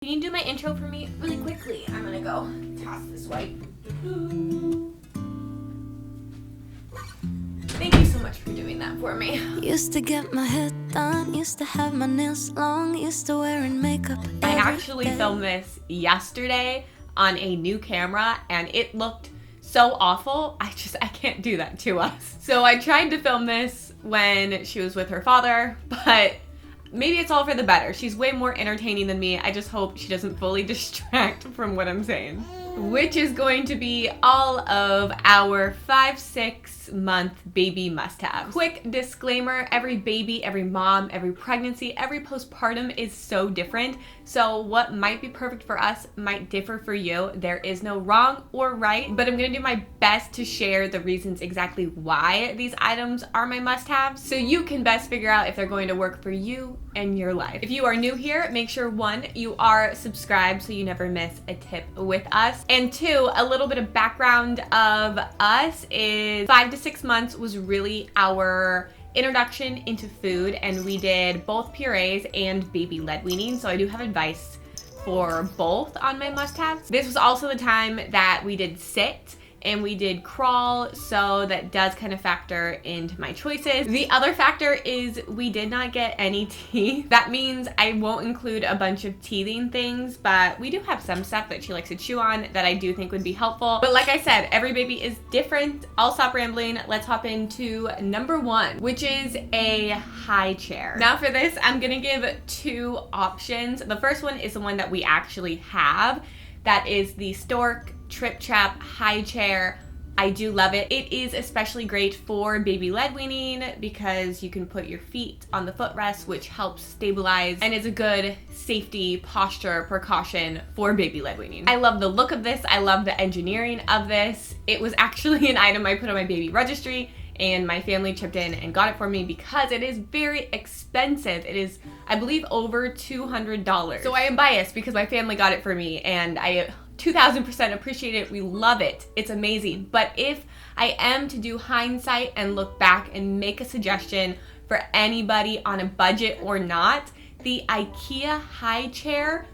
Can you do my intro for me really quickly? I'm gonna go toss this wipe. Thank you so much for doing that for me. Used to get my hair done, used to have my nails long, used to wearing makeup. I actually filmed this yesterday on a new camera and it looked so awful. I can't do that to us. So I tried to film this when she was with her father, but maybe it's all for the better. She's way more entertaining than me. I just hope she doesn't fully distract from what I'm saying. Which is going to be all of our 5-6 month baby must-haves. Quick disclaimer, every baby, every mom, every pregnancy, every postpartum is so different. So what might be perfect for us might differ for you. There is no wrong or right, but I'm gonna do my best to share the reasons exactly why these items are my must-haves so you can best figure out if they're going to work for you and your life. If you are new here, make sure 1, you are subscribed so you never miss a tip with us. And 2, a little bit of background of us is 5 to 6 months was really our introduction into food, and we did both purees and baby led weaning, so I do have advice for both on my must-haves. This was also the time that we did sit and we did crawl, so that does kind of factor into my choices. The other factor is we did not get any teeth. That means I won't include a bunch of teething things, but we do have some stuff that she likes to chew on that I do think would be helpful. But like I said, every baby is different. I'll stop rambling. Let's hop into number 1, which is a high chair. Now for this, I'm gonna give 2 options. The first one is the one that we actually have. That is the Stork Trip Trap high chair. I do love it. It is especially great for baby led weaning because you can put your feet on the footrest, which helps stabilize and is a good safety posture precaution for baby led weaning. I love the look of this. I love the engineering of this. It was actually an item I put on my baby registry, and my family chipped in and got it for me because it is very expensive. It is, I believe, over $200. So I am biased because my family got it for me, and I 2000% appreciate it. We love it. It's amazing. But if I am to do hindsight and look back and make a suggestion for anybody on a budget or not, the IKEA high chair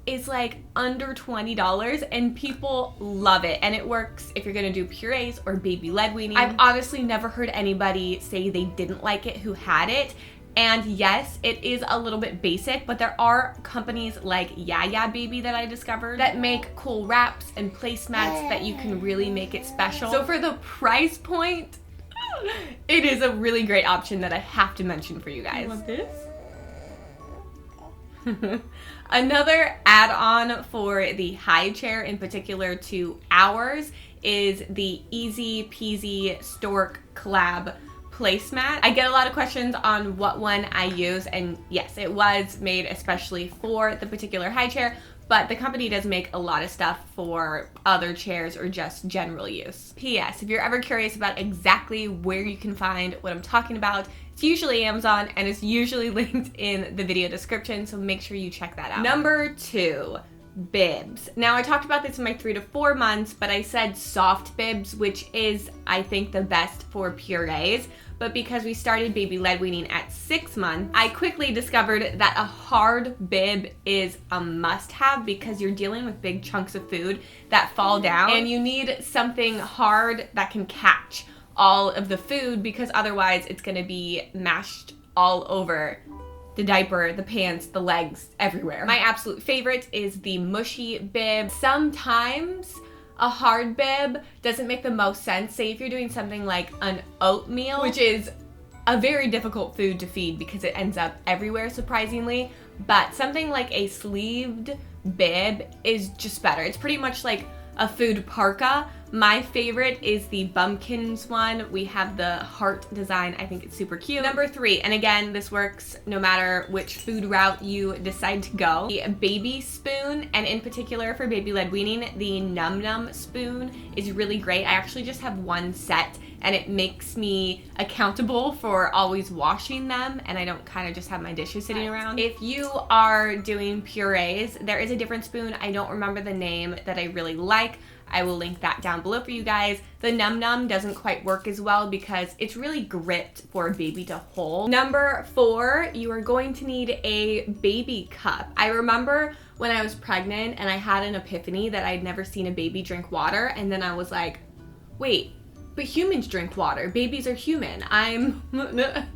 is like under $20 and people love it, and it works if you're gonna do purees or baby led weaning. I've honestly never heard anybody say they didn't like it who had it. And yes, it is a little bit basic, but there are companies like Yeah Baby that I discovered that make cool wraps and placemats that you can really make it special. So for the price point, it is a really great option that I have to mention for you guys. You want this? Another add-on for the high chair, in particular to ours, is the Easy Peasy Stork Collab placemat. I get a lot of questions on what one I use, and yes, it was made especially for the particular high chair, but the company does make a lot of stuff for other chairs or just general use. P.S. If you're ever curious about exactly where you can find what I'm talking about, it's usually Amazon and it's usually linked in the video description, so make sure you check that out. Number 2, bibs. Now I talked about this in my 3 to 4 months, but I said soft bibs, which is, I think, the best for purees. But because we started baby led weaning at 6 months, I quickly discovered that a hard bib is a must-have because you're dealing with big chunks of food that fall down, and you need something hard that can catch all of the food because otherwise it's gonna be mashed all over the diaper, the pants, the legs, everywhere. My absolute favorite is the mushy bib. Sometimes a hard bib doesn't make the most sense. Say if you're doing something like an oatmeal, which is a very difficult food to feed because it ends up everywhere, surprisingly, but something like a sleeved bib is just better. It's pretty much like a food parka. My favorite is the Bumpkins one. We have the heart design. I think it's super cute. Number 3, and again, this works no matter which food route you decide to go, the baby spoon, and in particular for baby led weaning, the Num Num spoon is really great. I actually just have one set, and it makes me accountable for always washing them, and I don't kind of just have my dishes sitting around. If you are doing purees, there is a different spoon. I don't remember the name that I really like. I will link that down below for you guys. The Num Num doesn't quite work as well because it's really gripped for a baby to hold. Number 4, you are going to need a baby cup. I remember when I was pregnant and I had an epiphany that I'd never seen a baby drink water, and then I was like, wait, but humans drink water. Babies are human.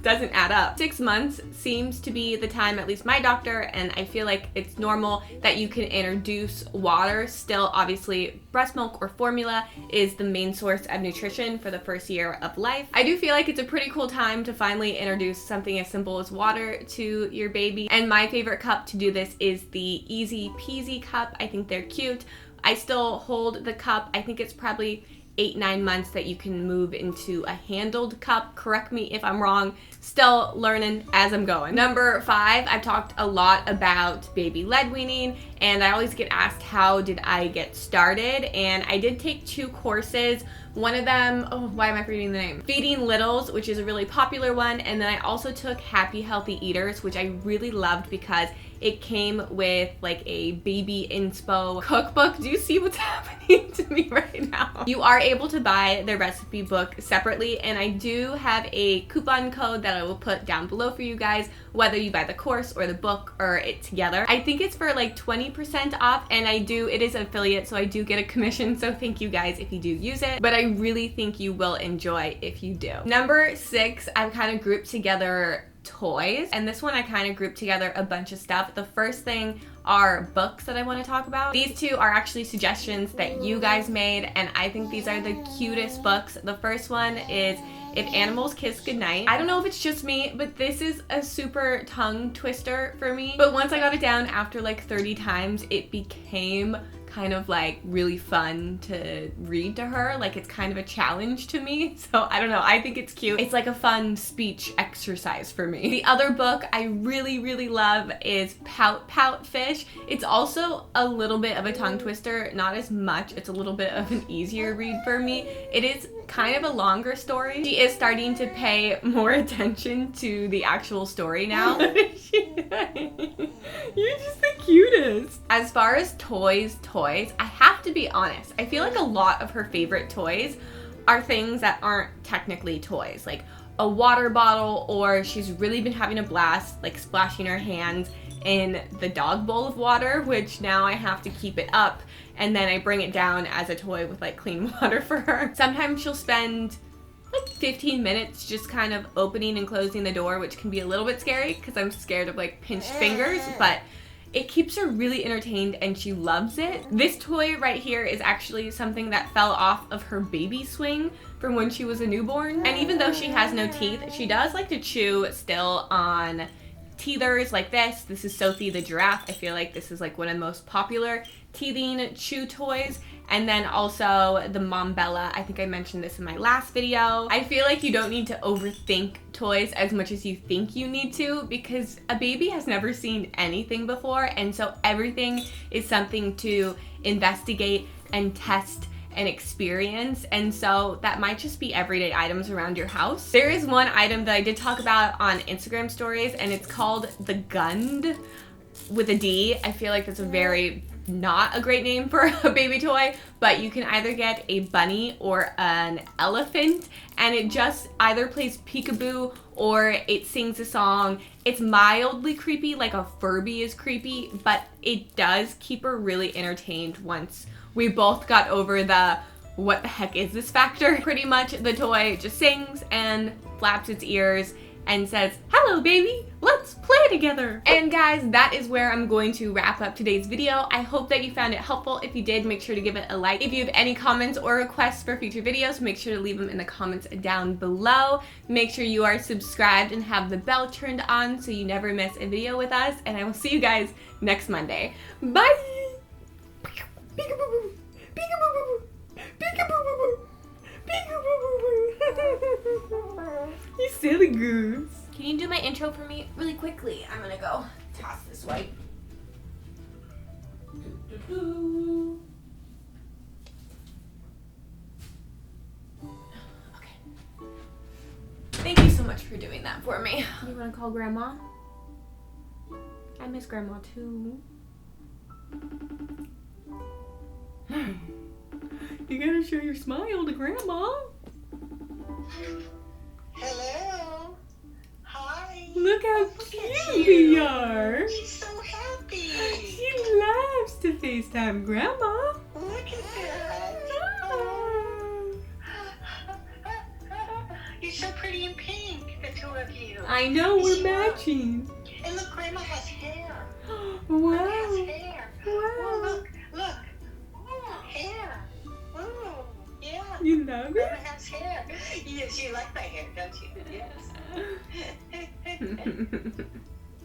Doesn't add up. 6 months seems to be the time, at least my doctor, and I feel like it's normal that you can introduce water. Still, obviously, breast milk or formula is the main source of nutrition for the first year of life. I do feel like it's a pretty cool time to finally introduce something as simple as water to your baby. And my favorite cup to do this is the Easy Peasy cup. I think they're cute. I still hold the cup. I think it's probably 8-9 months that you can move into a handled cup. Correct me if I'm wrong. Still learning as I'm going. Number 5, I've talked a lot about baby led weaning, and I always get asked how did I get started, and I did take 2 courses. One of them, oh, why am I forgetting the name? Feeding Littles, which is a really popular one, and then I also took Happy Healthy Eaters, which I really loved because it came with like a baby inspo cookbook. Do you see what's happening to me right now? You are able to buy the recipe book separately, and I do have a coupon code that I will put down below for you guys, whether you buy the course or the book or it together. I think it's for like 20% off, and it is an affiliate, so I do get a commission, so thank you guys if you do use it, but I really think you will enjoy if you do. Number 6, I've kind of grouped together toys, and this one I kind of grouped together a bunch of stuff. The first thing are books that I want to talk about. These 2 are actually suggestions that you guys made, and I think these are the cutest books. The first one is If Animals Kiss Goodnight. I don't know if it's just me, but this is a super tongue twister for me, but once I got it down after like 30 times, it became kind of like really fun to read to her. Like, it's kind of a challenge to me, so I don't know, I think it's cute. It's like a fun speech exercise for me. The other book I really love is Pout Pout Fish. It's also a little bit of a tongue twister, not as much. It's a little bit of an easier read for me. It is kind of a longer story. She is starting to pay more attention to the actual story now. You're just the cutest. As far as toys, I have to be honest, I feel like a lot of her favorite toys are things that aren't technically toys, like a water bottle, or she's really been having a blast like splashing her hands in the dog bowl of water, which now I have to keep it up and then I bring it down as a toy with like clean water for her. Sometimes she'll spend like 15 minutes just kind of opening and closing the door, which can be a little bit scary because I'm scared of like pinched fingers, but it keeps her really entertained and she loves it. This toy right here is actually something that fell off of her baby swing from when she was a newborn. And even though she has no teeth, she does like to chew still on teethers like this. This is Sophie the giraffe. I feel like this is like one of the most popular teething chew toys. And then also the Mom Bella. I think I mentioned this in my last video. I feel like you don't need to overthink toys as much as you think you need to, because a baby has never seen anything before, and so everything is something to investigate and test and experience, and so that might just be everyday items around your house. There is one item that I did talk about on Instagram stories, and it's called the Gund with a D. I feel like that's a very not a great name for a baby toy, but you can either get a bunny or an elephant, and it just either plays peekaboo or it sings a song. It's mildly creepy, like a Furby is creepy, but it does keep her really entertained once we both got over the what the heck is this factor. Pretty much the toy just sings and flaps its ears and says, "Hello baby, let's play together." And guys, that is where I'm going to wrap up today's video. I hope that you found it helpful. If you did, make sure to give it a like. If you have any comments or requests for future videos, make sure to leave them in the comments down below. Make sure you are subscribed and have the bell turned on so you never miss a video with us, and I will see you guys next Monday. Bye! Peekaboo! Peekaboo! Peekaboo! Peekaboo! You silly goose. Can you do my intro for me really quickly? I'm gonna go toss this wipe. Okay. Thank you so much for doing that for me. You wanna call Grandma? I miss Grandma too. You gotta show your smile to Grandma. Hello. Hi. Look how cute we are. She's so happy. She loves FaceTime Grandma. Look at that. Oh. You're so pretty in pink, the two of you. I know, You we're see, matching. And look, Grandma has hair. Wow. Grandma has hair. Wow. Oh, look. Oh, hair. Oh, yeah. You love Grandma it? has hair. Yes, you like my hair, don't you? Yes.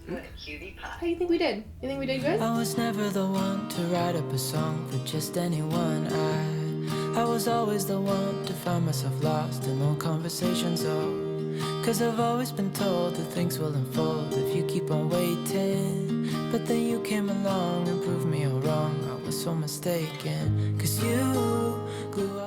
What a cutie pie. How do you think we did? You think we did good? I was never the one to write up a song for just anyone. I was always the one to find myself lost in old conversations. Oh, 'cause I've always been told that things will unfold if you keep on waiting. But then you came along and proved me all wrong. I was so mistaken, 'cause you grew up